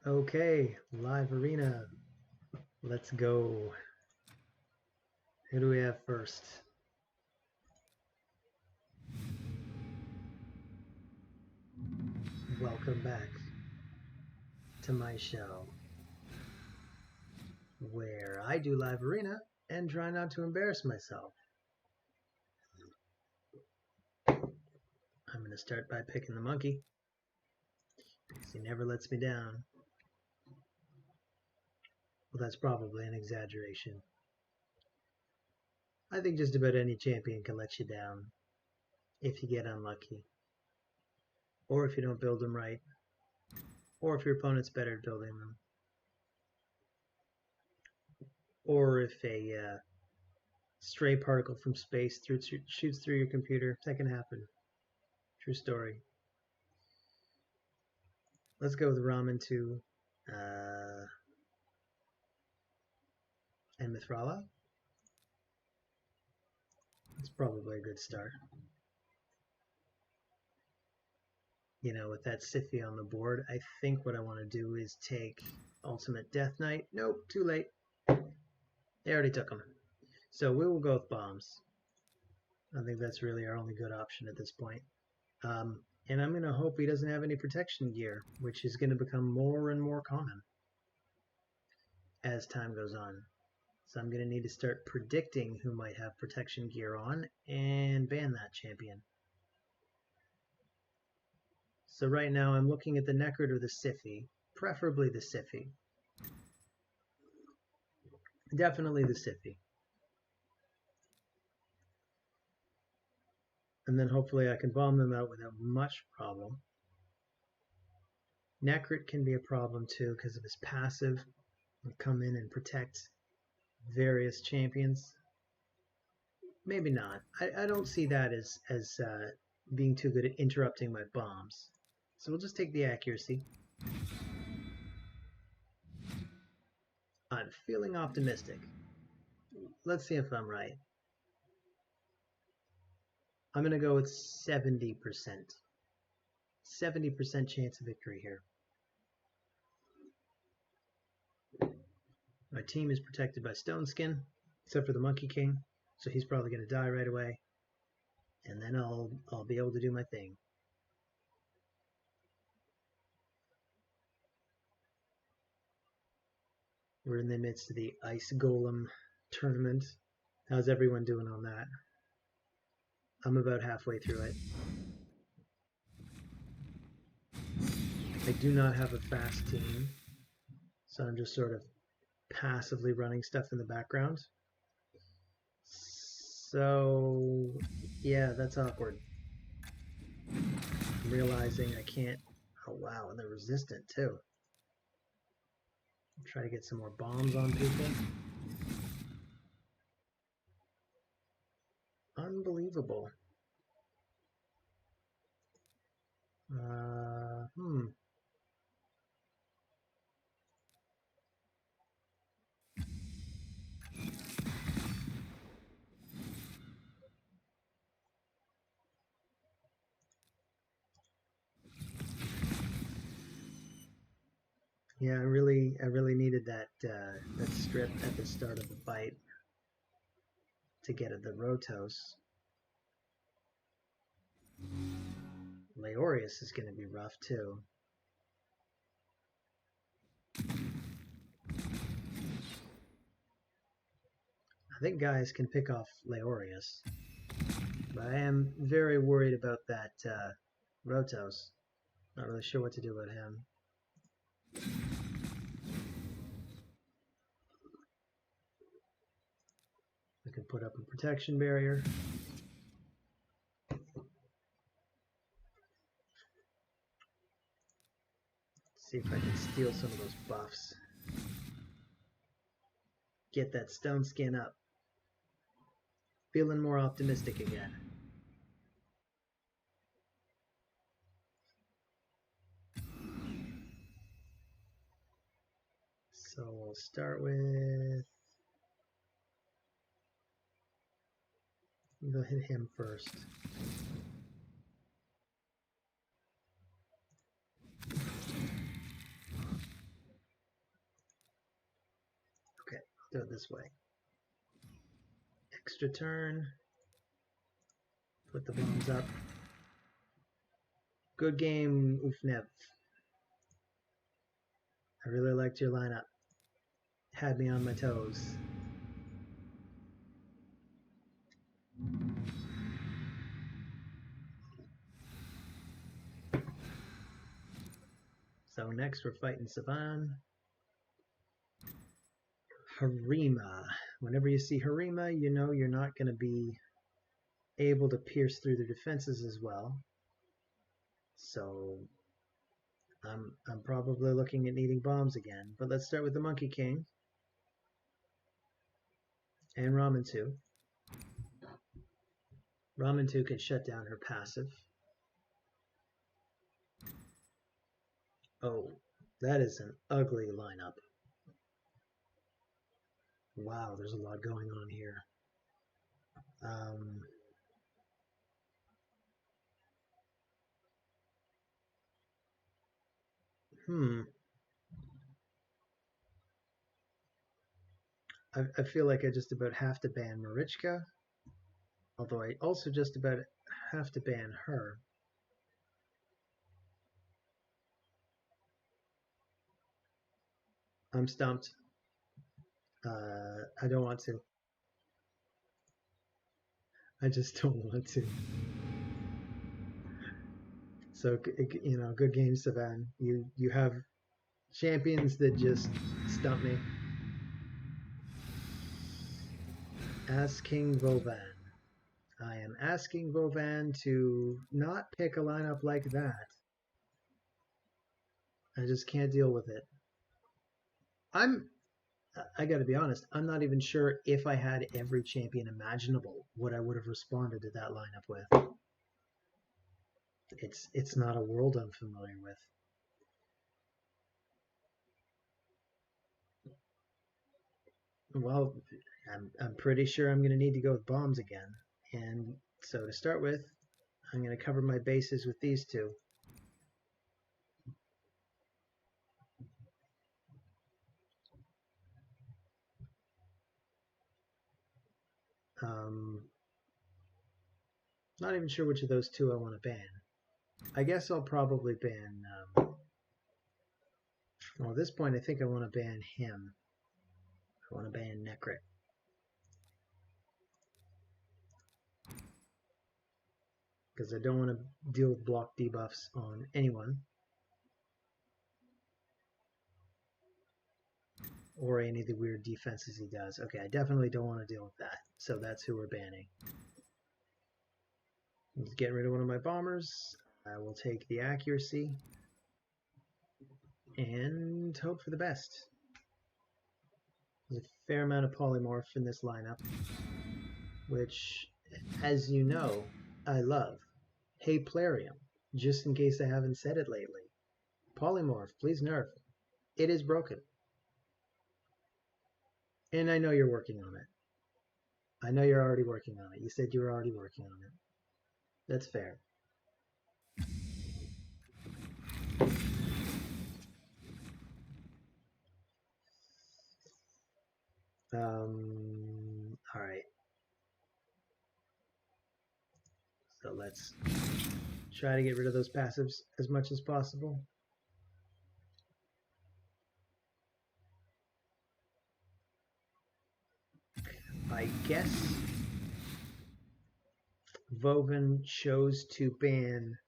Okay, live arena. Let's go. Who do we have first? Welcome back to my show, where I do live arena and try not to embarrass myself. I'm going to start by picking the monkey, because he never lets me down. Well, that's probably an exaggeration. I think just about any champion can let you down if you get unlucky, or if you don't build them right, or if your opponent's better at building them, or if a stray particle from space shoots through your computer. That can happen. True story. Let's go with Ramen 2 and Mithrala. That's probably a good start. You know, with that Siphi on the board, I think what I want to do is take Ultimate Death Knight. Nope, too late. They already took them. So we will go with bombs. I think that's really our only good option at this point. And I'm going to hope he doesn't have any protection gear, which is going to become more and more common as time goes on. So I'm going to need to start predicting who might have protection gear on and ban that champion. So right now I'm looking at the Necrid or the Siphi, preferably the Siphi. Definitely the Siphi. And then hopefully I can bomb them out without much problem. Necrid can be a problem too because of his passive. He'll come in and protect various champions. Maybe not. I don't see that as being too good at interrupting my bombs. So we'll just take the accuracy. I'm feeling optimistic. Let's see if I'm right. I'm going to go with 70%. 70% chance of victory here. My team is protected by Stone Skin, except for the Monkey King, so he's probably going to die right away. And then I'll be able to do my thing. We're in the midst of the Ice Golem tournament. How's everyone doing on that? I'm about halfway through it. I do not have a fast team, so I'm just sort of passively running stuff in the background. So, yeah, that's awkward. I'm realizing I can't... Oh, wow, and they're resistant, too. I'll try to get some more bombs on people. Unbelievable. Yeah, I really needed that strip at the start of the fight to get at the Rotos. Leorius is going to be rough too. I think guys can pick off Leorius, but I am very worried about that Rotos. Not really sure what to do about him. We can put up a protection barrier. See if I can steal some of those buffs. Get that Stone Skin up. Feeling more optimistic again. So we'll start with... We'll hit him first. Do it this way. Extra turn. Put the bombs up. Good game, Ufnev. I really liked your lineup. Had me on my toes. So next we're fighting Savan. Harima. Whenever you see Harima, you know you're not going to be able to pierce through the defenses as well. So I'm probably looking at needing bombs again. But let's start with the Monkey King. And Ramen 2. Ramen 2 can shut down her passive. Oh, that is an ugly lineup. Wow, there's a lot going on here. I feel like I just about have to ban Marichka, although I also just about have to ban her. I'm stumped. I don't want to. I just don't want to. So, you know, good game, Savan. You have champions that just stump me. Ask King Vovan. I am asking Vovan to not pick a lineup like that. I just can't deal with it. I gotta be honest, I'm not even sure if I had every champion imaginable what I would have responded to that lineup with. It's not a world I'm familiar with. Well, I'm pretty sure I'm gonna need to go with bombs again. And so to start with, I'm gonna cover my bases with these two. Not even sure which of those two I want to ban. I guess I'll probably ban. Well, at this point, I think I want to ban him. I want to ban Necrit. Because I don't want to deal with block debuffs on anyone. Or any of the weird defenses he does. Okay, I definitely don't want to deal with that. So that's who we're banning. Let's get rid of one of my bombers. I will take the accuracy. And hope for the best. There's a fair amount of polymorph in this lineup. Which, as you know, I love. Hey Plarium, just in case I haven't said it lately. Polymorph, please nerf. It is broken. And I know you're working on it. I know you're already working on it. You said you were already working on it. That's fair. Alright. So let's try to get rid of those passives as much as possible. I guess Vovan chose to ban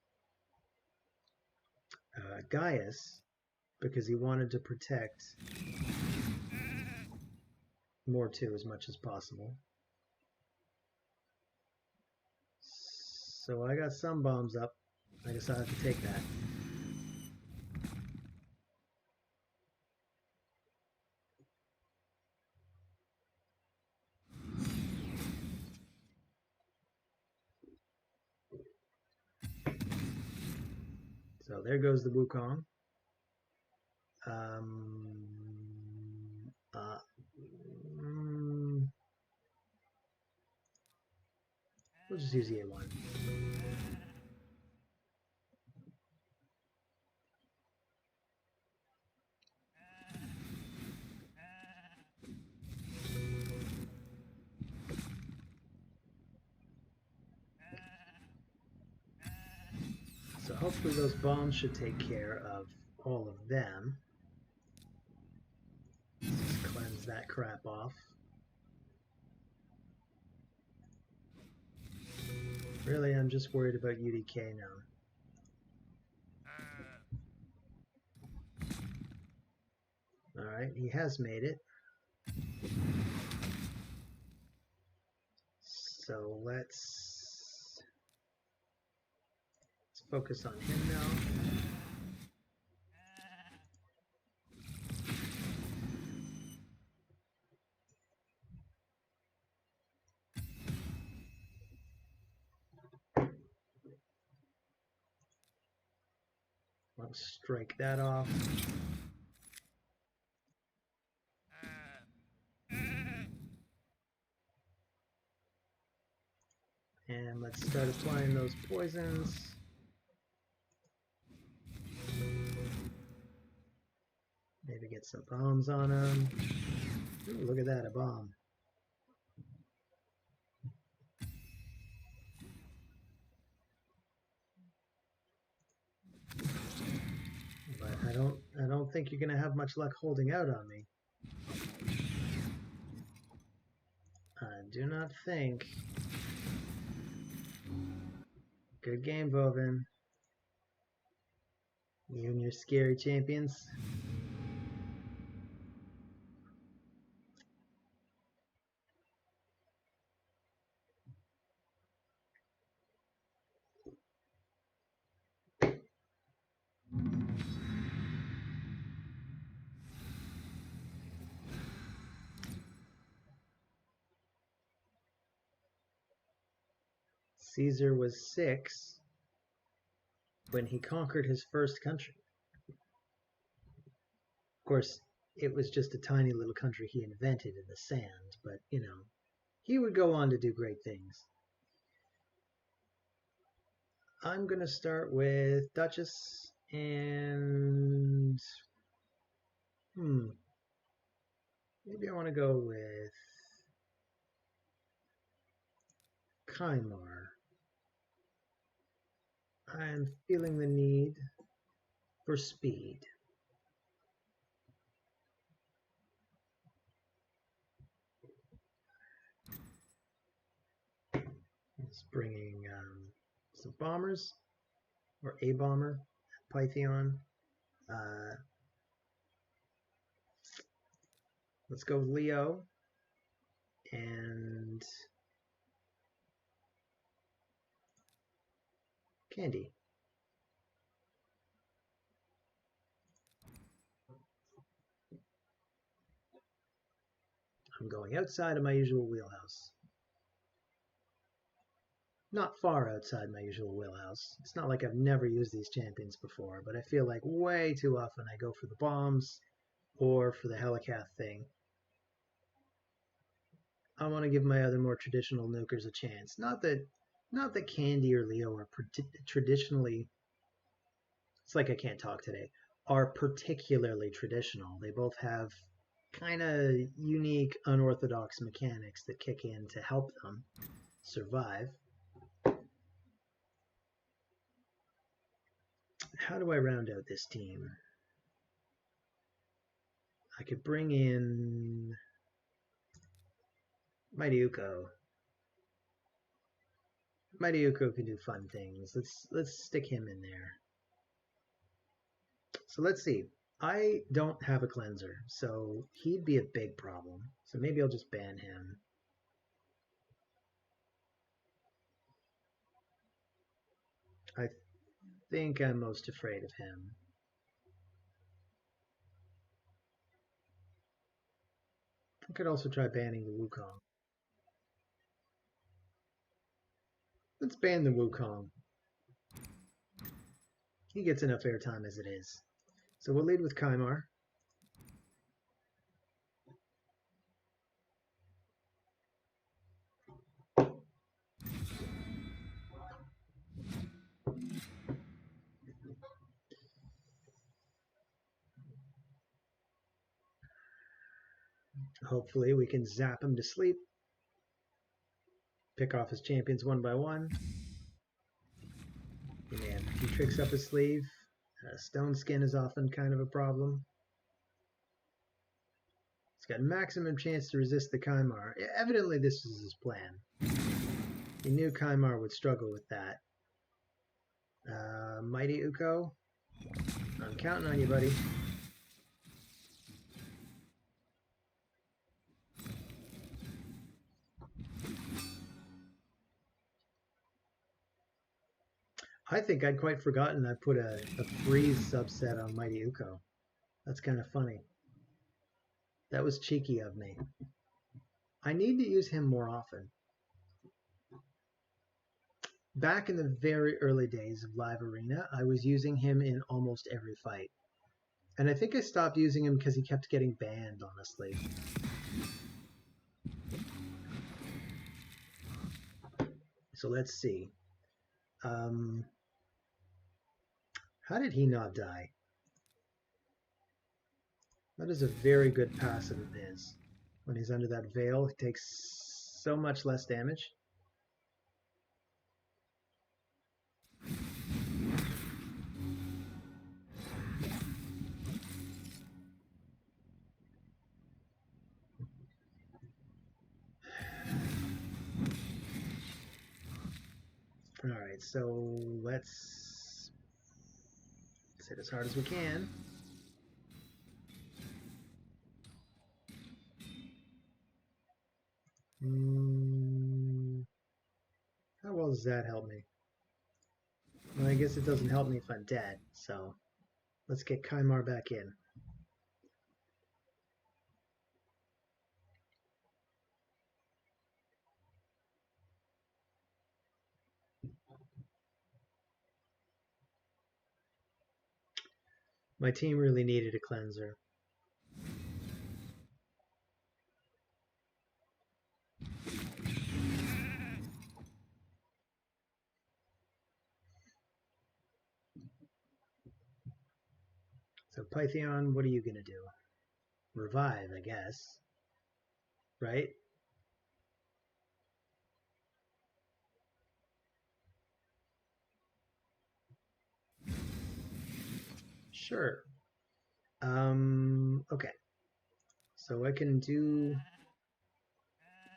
Gaius because he wanted to protect more 2 as much as possible. So I got some bombs up. I guess I'll have to take that. So there goes the Wukong. We'll just use the A1. hopefully those bombs should take care of all of them. Just cleanse that crap off. Really, I'm just worried about UDK now. Alright, he has made it. So let's focus on him now. Let's strike that off. And let's start applying those poisons. Maybe get some bombs on him. Ooh, look at that, a bomb. But I don't think you're gonna have much luck holding out on me. I do not think. Good game, Vovin. You and your scary champions. Caesar was 6 when he conquered his first country. Of course, it was just a tiny little country he invented in the sand, but, you know, he would go on to do great things. I'm going to start with Duchess and... maybe I want to go with Kymar. I'm feeling the need for speed. It's bringing some bombers, or a bomber, Pythion. Let's go with Leo and Candy. I'm going outside of my usual wheelhouse. Not far outside my usual wheelhouse. It's not like I've never used these champions before, but I feel like way too often I go for the bombs or for the Helicath thing. I want to give my other more traditional nukers a chance. Not that Candy or Leo are traditionally... It's like I can't talk today. Are particularly traditional. They both have kind of unique, unorthodox mechanics that kick in to help them survive. How do I round out this team? I could bring in Mighty Ukko. Mighty Ukko can do fun things. Let's stick him in there. So let's see. I don't have a cleanser, so he'd be a big problem. So maybe I'll just ban him. I think I'm most afraid of him. I could also try banning the Wukong. Let's ban the Wukong. He gets enough airtime as it is. So we'll lead with Kymar. Hopefully we can zap him to sleep. Pick off his champions one by one. He may have a few tricks up his sleeve. Stone skin is often kind of a problem. He's got maximum chance to resist the Kymar. Evidently this was his plan. He knew Kymar would struggle with that. Mighty Ukko, I'm counting on you, buddy. I think I'd quite forgotten I put a freeze subset on Mighty Ukko. That's kind of funny. That was cheeky of me. I need to use him more often. Back in the very early days of Live Arena, I was using him in almost every fight. And I think I stopped using him because he kept getting banned, honestly. So let's see. How did he not die? That is a very good passive of his. When he's under that veil, he takes so much less damage. Alright, so let's hit as hard as we can. How well does that help me? Well, I guess it doesn't help me if I'm dead, so let's get Kymar back in. My team really needed a cleanser. So Pythion, what are you gonna do? Revive, I guess. Right? Sure. Okay. So I can do...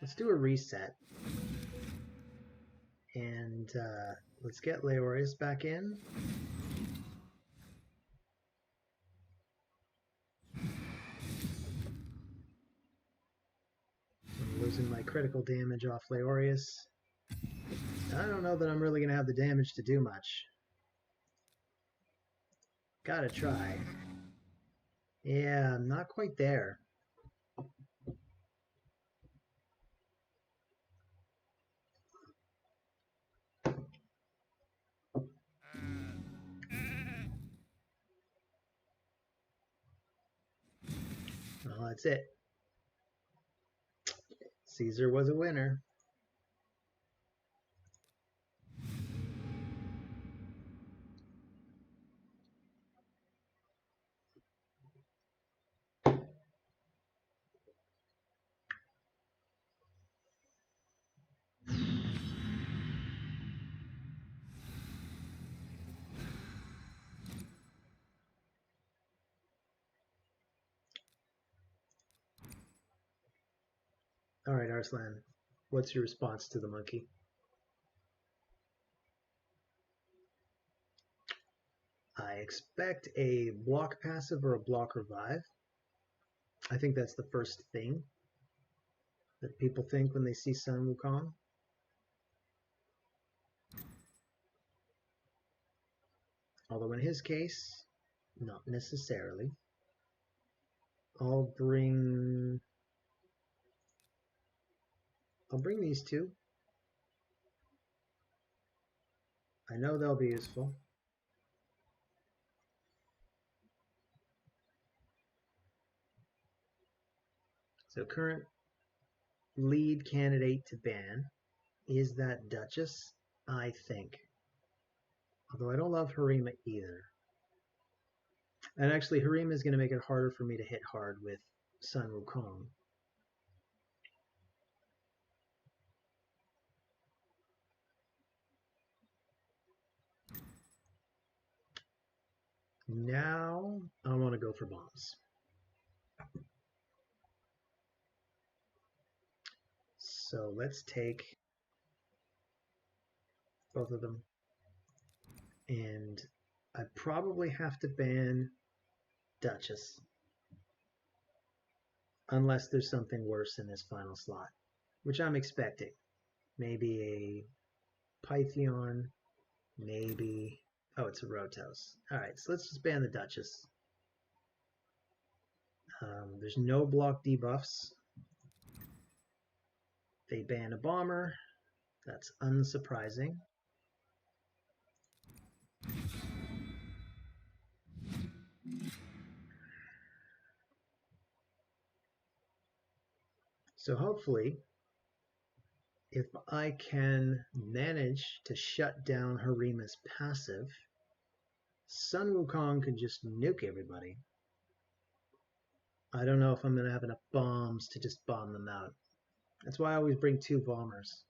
Let's do a reset. And let's get Leorius back in. I'm losing my critical damage off Leorius. I don't know that I'm really going to have the damage to do much. Gotta try. Yeah, I'm not quite there. Well, that's it. Caesar was a winner. All right, Arslan, what's your response to the monkey? I expect a block passive or a block revive. I think that's the first thing that people think when they see Sun Wukong. Although in his case, not necessarily. I'll bring these two. I know they'll be useful. So current lead candidate to ban is that Duchess, I think. Although I don't love Harima either. And actually, Harima is going to make it harder for me to hit hard with Sun Wukong. Now I want to go for bombs. So let's take both of them. And I probably have to ban Duchess. Unless there's something worse in this final slot, which I'm expecting. Maybe a Pythion, maybe... Oh, it's a Rotos. Alright, so let's just ban the Duchess. There's no block debuffs. They ban a Bomber. That's unsurprising. So hopefully, if I can manage to shut down Harima's passive, Sun Wukong can just nuke everybody. I don't know if I'm going to have enough bombs to just bomb them out. That's why I always bring 2 bombers.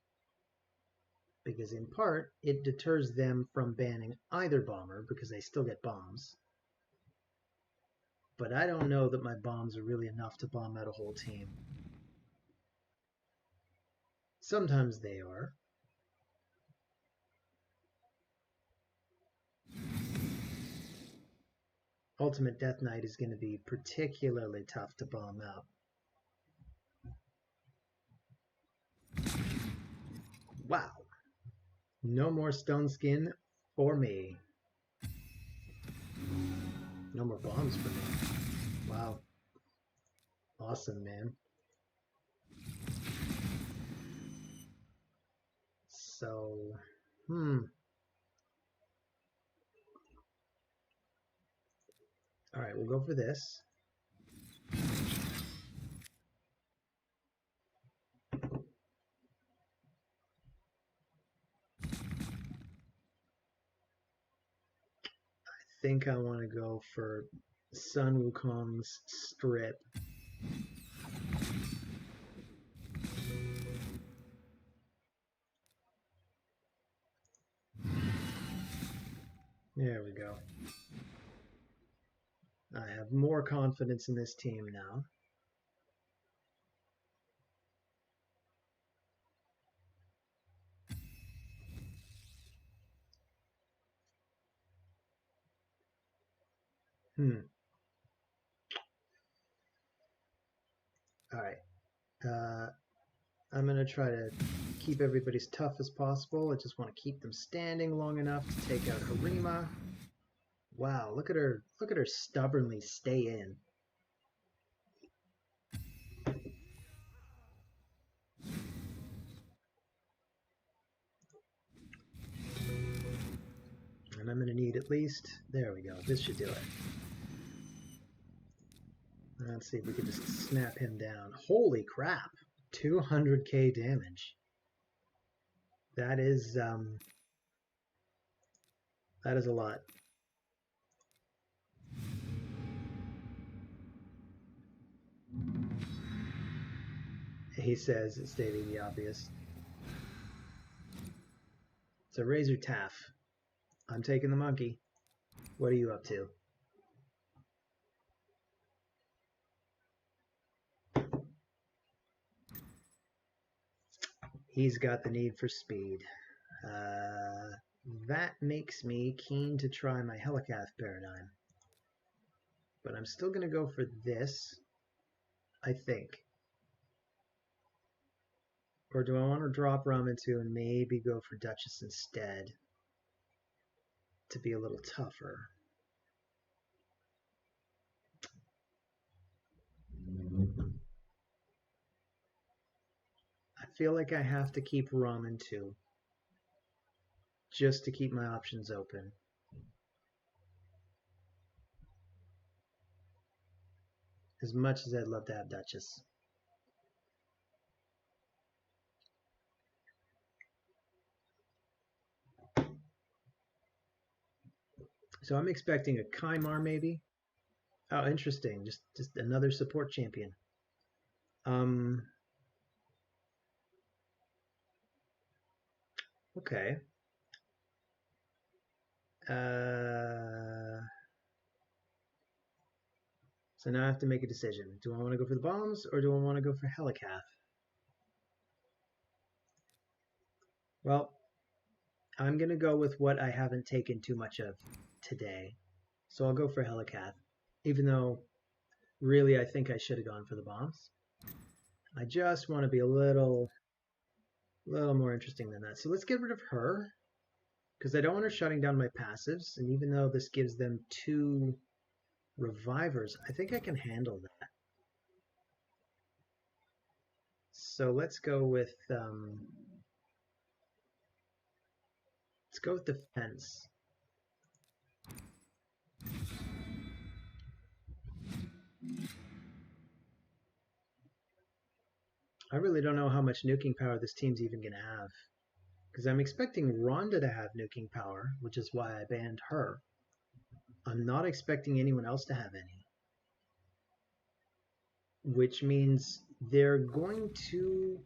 Because in part, it deters them from banning either bomber because they still get bombs. But I don't know that my bombs are really enough to bomb out a whole team. Sometimes they are. Ultimate Death Knight is going to be particularly tough to bomb out. Wow. No more Stone Skin for me. No more bombs for me. Wow. Awesome, man. So, Alright, we'll go for this. I think I want to go for Sun Wukong's Strip. There we go. I have more confidence in this team now. Alright. I'm going to try to keep everybody as tough as possible. I just want to keep them standing long enough to take out Harima. Wow, look at her stubbornly stay in. And I'm going to need at least... There we go. This should do it. Let's see if we can just snap him down. Holy crap! 200k damage. That is a lot. He says, stating the obvious. It's a Razor Taff. I'm taking the monkey. What are you up to? He's got the need for speed. That makes me keen to try my Helicath paradigm. But I'm still going to go for this, I think. Or do I want to drop Ramen 2 and maybe go for Duchess instead to be a little tougher? I feel like I have to keep Ramen 2 just to keep my options open. As much as I'd love to have Duchess. So I'm expecting a Kaimar maybe. Oh, interesting. Just another support champion. Okay. So now I have to make a decision. Do I want to go for the bombs or do I want to go for Helicath? Well, I'm going to go with what I haven't taken too much of today. So I'll go for Helicath, even though really I think I should have gone for the bombs. I just want to be a little more interesting than that. So let's get rid of her, because I don't want her shutting down my passives. And even though this gives them 2 revivers, I think I can handle that. So let's go with defense. I really don't know how much nuking power this team's even going to have, because I'm expecting Rhonda to have nuking power, which is why I banned her. I'm not expecting anyone else to have any, which means they're going to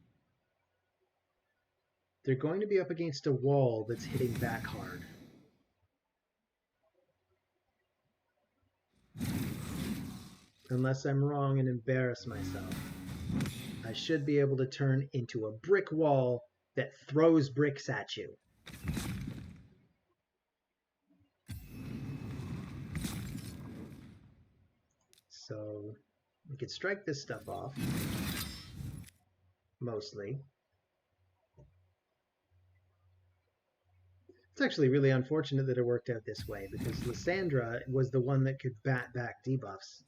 be up against a wall that's hitting back hard. Unless I'm wrong and embarrass myself, I should be able to turn into a brick wall that throws bricks at you. So we could strike this stuff off, mostly. It's actually really unfortunate that it worked out this way, because Lysandra was the one that could bat back debuffs.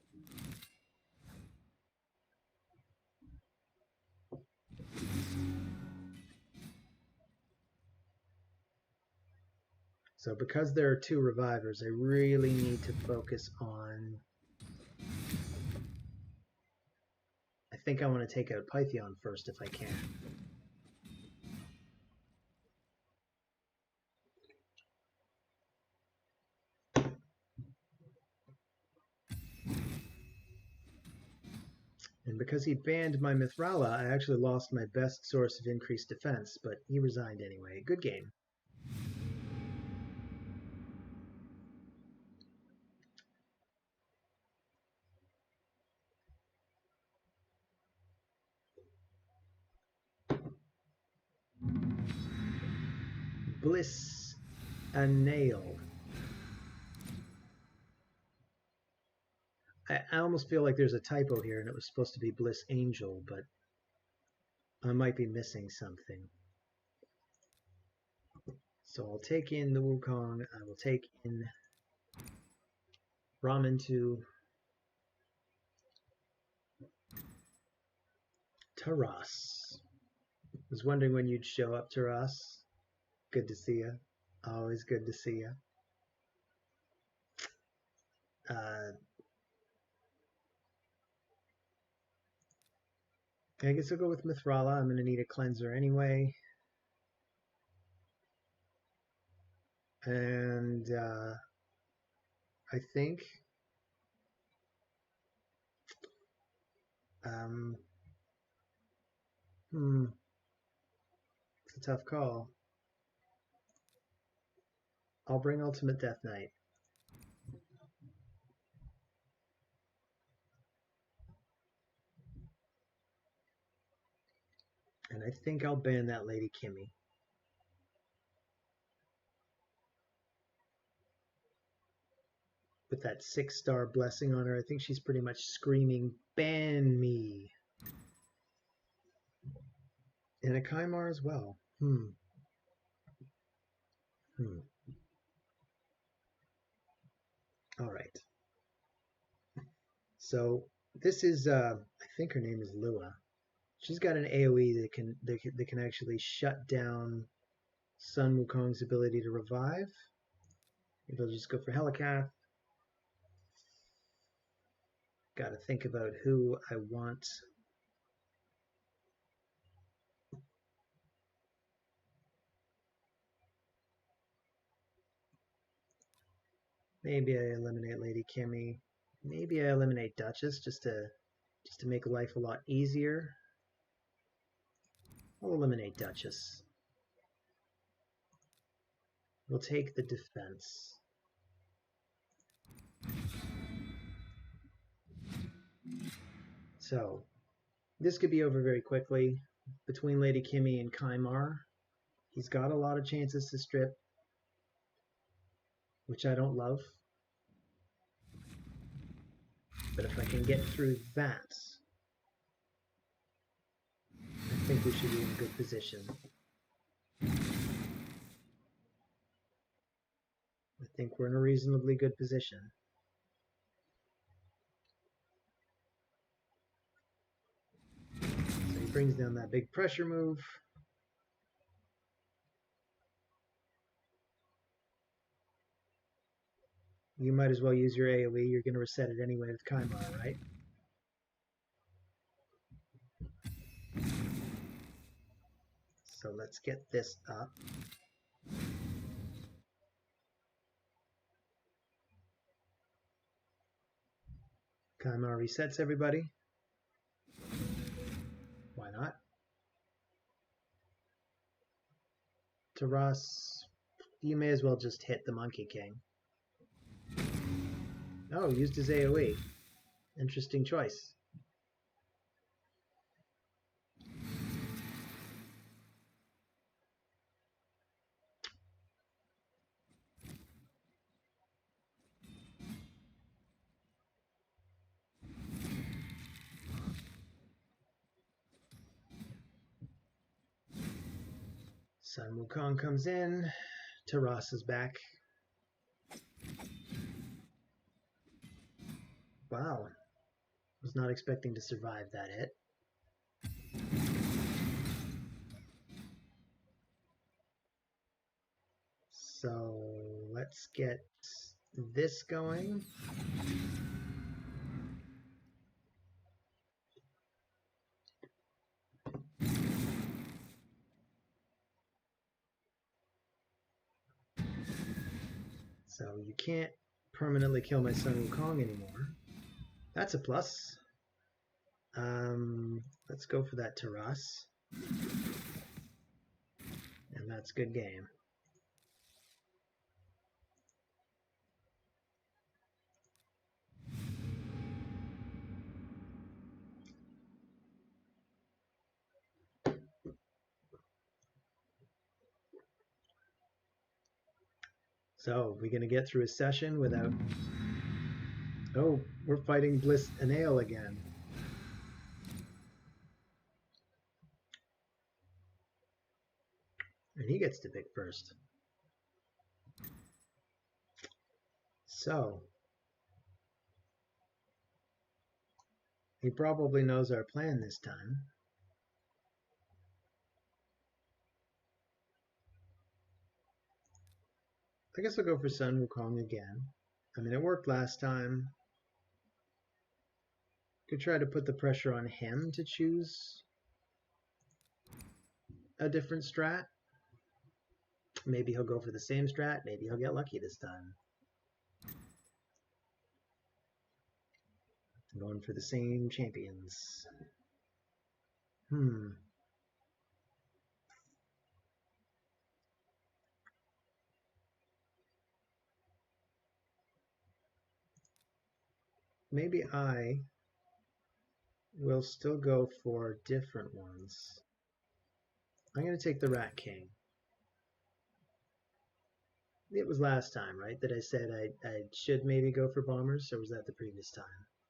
So because there are 2 revivers, I really need to focus on... I think I want to take out Pythion first if I can. And because he banned my Mithrala, I actually lost my best source of increased defense, but he resigned anyway. Good game. Bliss a nail. I almost feel like there's a typo here and it was supposed to be Bliss Angel, but I might be missing something. So I'll take in the Wukong. I will take in Ramen to Taras. Was wondering when you'd show up, Taras. Good to see you. Always good to see you. I guess I'll go with Mithrala. I'm going to need a cleanser anyway. And I think it's a tough call. I'll bring Ultimate Death Knight. And I think I'll ban that Lady Kimmy. With that 6-star blessing on her, I think she's pretty much screaming, ban me. And a Kymar as well. All right. So this is, I think her name is Lua. She's got an AoE that can actually shut down Sun Wukong's ability to revive. Maybe I'll just go for Helicath. Got to think about who I want. Maybe I eliminate Lady Kimmy. Maybe I eliminate Duchess just to make life a lot easier. I'll eliminate Duchess. We'll take the defense. So this could be over very quickly. Between Lady Kimmy and Kaimar, he's got a lot of chances to strip, which I don't love. But if I can get through that, I think we should be in a good position. I think we're in a reasonably good position. So he brings down that big pressure move. You might as well use your AoE. You're going to reset it anyway with Kaimar, right? So let's get this up. Kaimar resets everybody. Why not? Taras, you may as well just hit the Monkey King. Oh, used his AoE. Interesting choice. Sun Wukong comes in. Taras is back. Wow. Was not expecting to survive that hit. So let's get this going. So you can't permanently kill my Sun Wukong anymore. That's a plus. Let's go for that Taras. And that's good game. So, we're going to get through a session without... Oh, we're fighting Bliss and Ale again. And he gets to pick first. So, he probably knows our plan this time. I guess I'll go for Sun Wukong again. I mean, it worked last time. Could try to put the pressure on him to choose a different strat. Maybe he'll go for the same strat. Maybe he'll get lucky this time. I'm going for the same champions. Maybe I will still go for different ones. I'm going to take the Rat King. It was last time, right, that I said I should maybe go for bombers, or was that the previous time?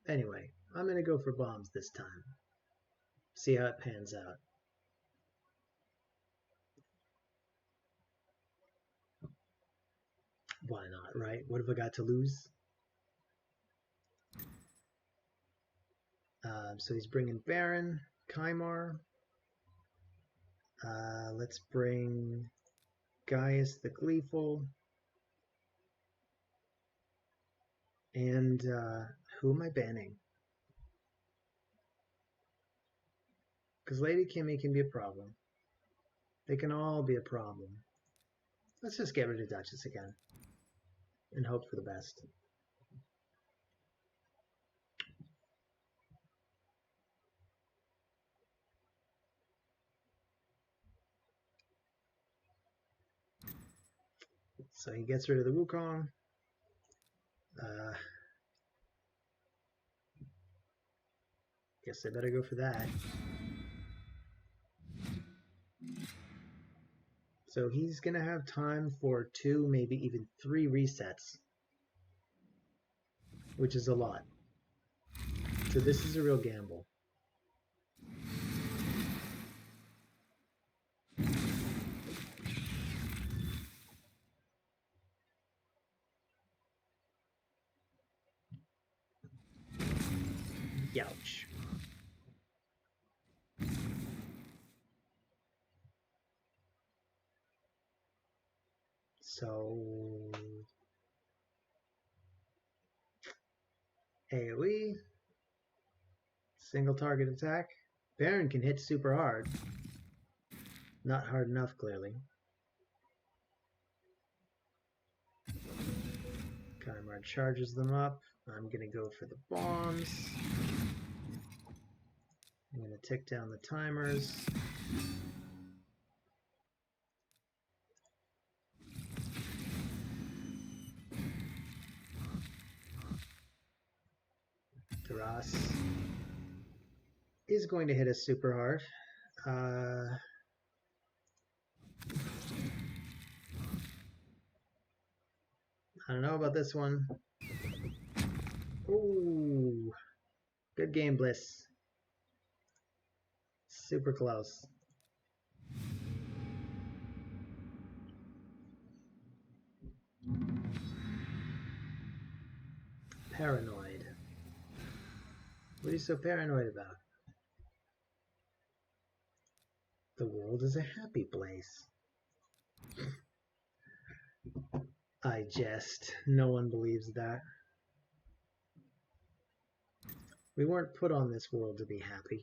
Anyway, I'm going to go for bombs this time. See how it pans out. Why not, right? What have I got to lose? So he's bringing Baron, Kaimar. Let's bring Gaius the Gleeful. And who am I banning? Because Lady Kimmy can be a problem. They can all be a problem. Let's just get rid of Duchess again. And hope for the best. So he gets rid of the Wukong. Guess I better go for that. So he's going to have time for 2, maybe even 3 resets, which is a lot. So this is a real gamble. Youch. So AoE, single target attack. Baron can hit super hard. Not hard enough, clearly. Kymar charges them up. I'm going to go for the bombs. I'm going to tick down the timers. Taras is going to hit us super hard. I don't know about this one. Ooh, good game, Bliss. Super close. Paranoid. What are you so paranoid about? The world is a happy place. I jest. No one believes that. We weren't put on this world to be happy.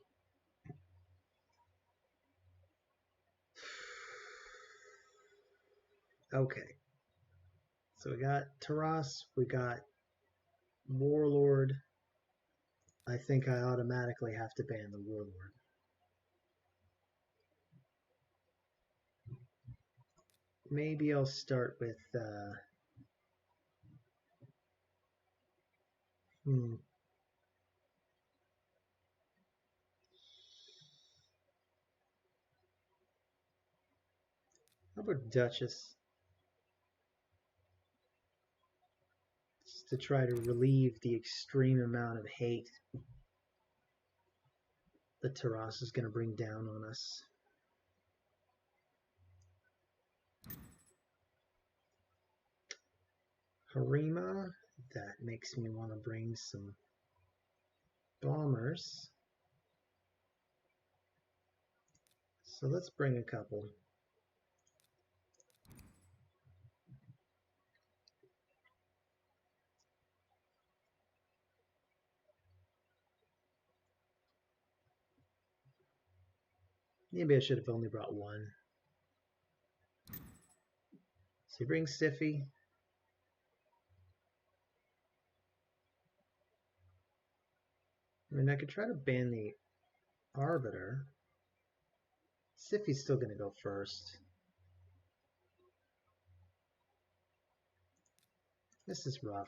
Okay. So we got Taras, we got Warlord. I think I automatically have to ban the Warlord. Maybe I'll start with How about Duchess? Just to try to relieve the extreme amount of hate that Taras is going to bring down on us. Harima, that makes me want to bring some bombers. So let's bring a couple. Maybe I should have only brought one. So he brings Siffy. I mean, I could try to ban the Arbiter. Siffy's still going to go first. This is rough.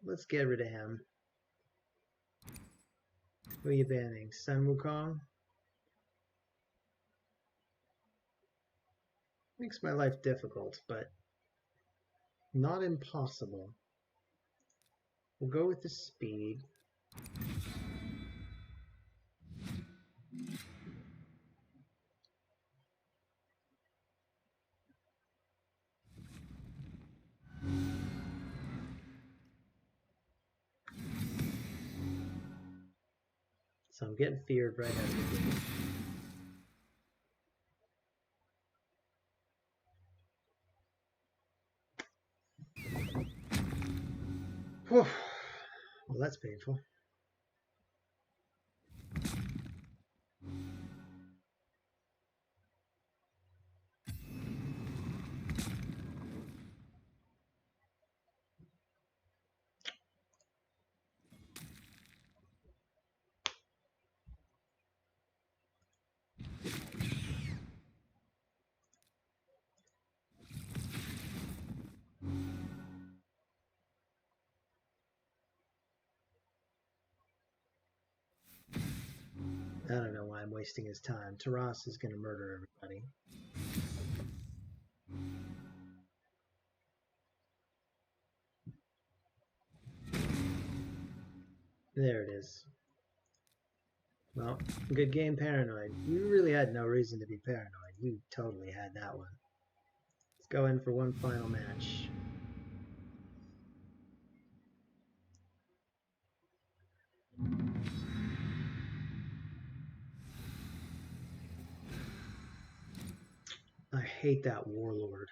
Let's get rid of him. Who are you banning? Sun Wukong? Makes my life difficult, but not impossible. We'll go with the speed. So I'm getting feared right out of the gate. Whew. Well, that's painful. I don't know why I'm wasting his time. Taras is going to murder everybody. There it is. Well, good game, Paranoid. You really had no reason to be paranoid. You totally had that one. Let's go in for one final match. I hate that Warlord.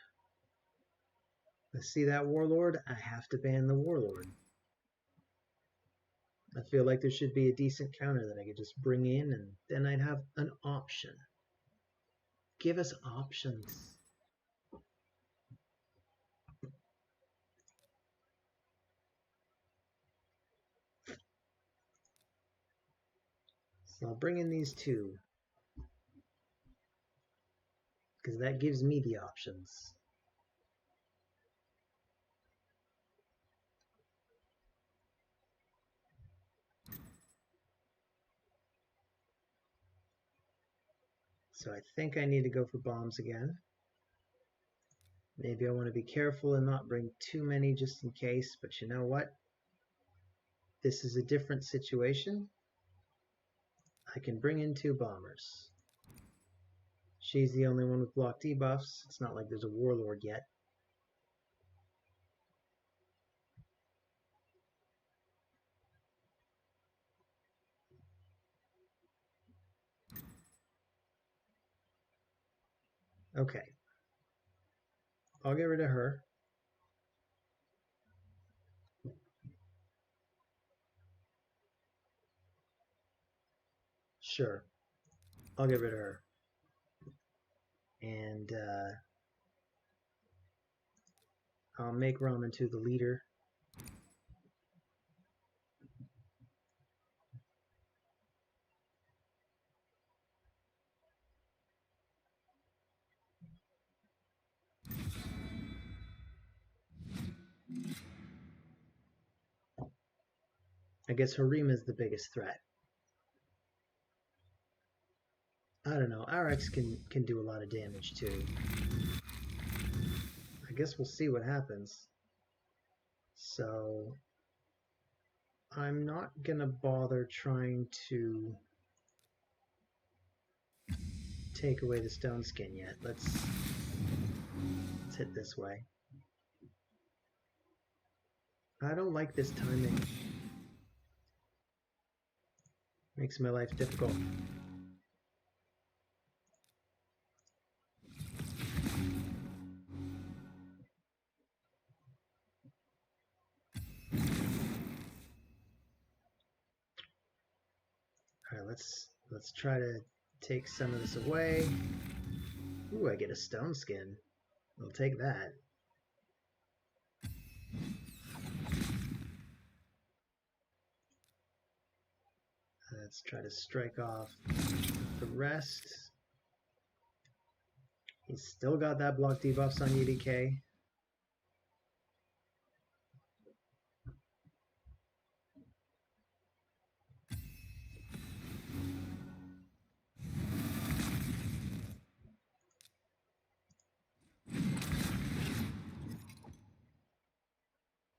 I see that Warlord, I have to ban the Warlord. I feel like there should be a decent counter that I could just bring in, and then I'd have an option. Give us options. So I'll bring in these two, because that gives me the options. So I think I need to go for bombs again. Maybe I want to be careful and not bring too many just in case, but you know what? This is a different situation. I can bring in two bombers. She's the only one with block debuffs. It's not like there's a Warlord yet. Okay. I'll get rid of her. Sure. I'll get rid of her. And I'll make Ramen 2 the leader. I guess Harima is the biggest threat. I don't know. RX can do a lot of damage too. I guess we'll see what happens. So I'm not gonna bother trying to take away the stone skin yet. Let's hit this way. I don't like this timing. Makes my life difficult. Alright, let's try to take some of this away. Ooh, I get a stone skin. I'll take that. Let's try to strike off the rest. He's still got that block debuffs on UDK.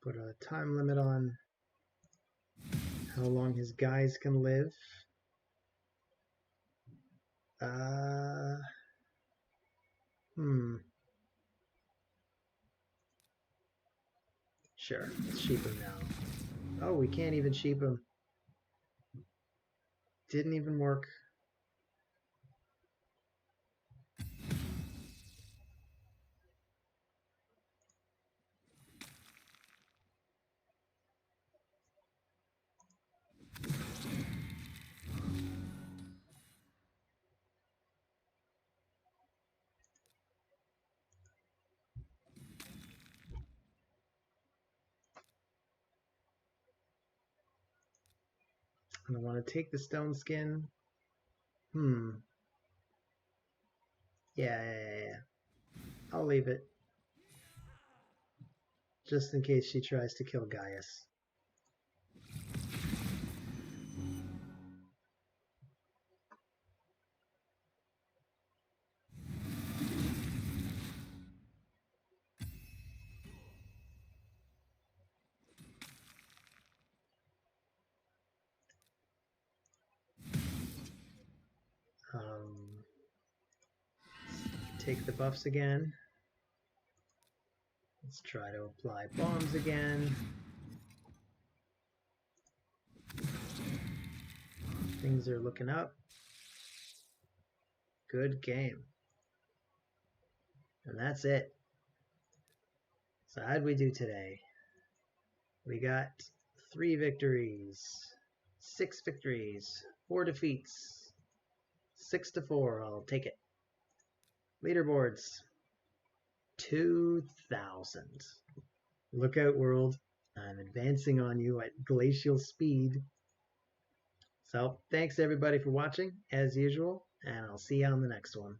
Put a time limit on how long his guys can live. Sure, let's sheep him now. Oh, we can't even sheep him. Didn't even work. And I want to take the stone skin. Yeah. I'll leave it. Just in case she tries to kill Gaius. take the buffs again. Let's try to apply bombs again. Things are looking up. Good game. And that's it. So how'd we do today? We got 3 victories, 6 victories, 4 defeats, 6-4. I'll take it. Leaderboards. 2,000. Look out, world. I'm advancing on you at glacial speed. So thanks everybody for watching, as usual, and I'll see you on the next one.